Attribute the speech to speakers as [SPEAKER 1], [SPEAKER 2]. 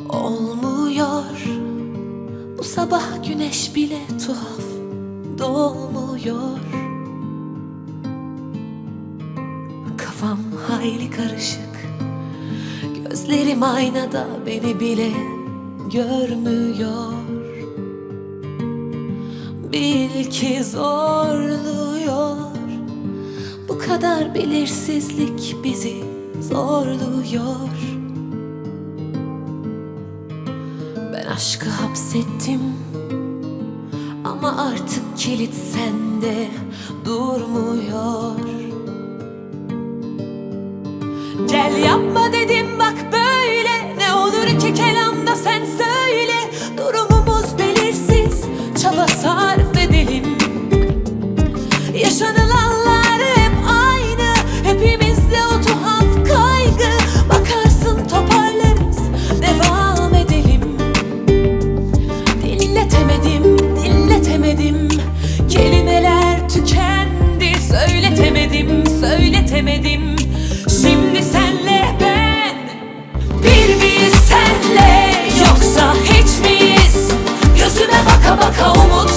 [SPEAKER 1] Olmuyor, bu sabah güneş bile tuhaf doğmuyor. Kafam hayli karışık, gözlerim aynada beni bile görmüyor. Bil ki zorluyor, bu kadar belirsizlik bizi zorluyor. Ben aşkı hapsettim ama artık kilit sende durmuyor. Gel yapma dedim bak böyle, ne olur ki kelamda sen söyle. Durumumuz belirsiz, çaba sarf edelim. Yaşanılanlar hep aynı, hepimizde o tuhaf kaygı. Bakarsın toparlarız, devam edelim. Dinletemedim, kelimeler tükendi. Söyletemedim. Şimdi senle ben bir miyiz senle, yoksa hiç miyiz? Gözüme baka baka umut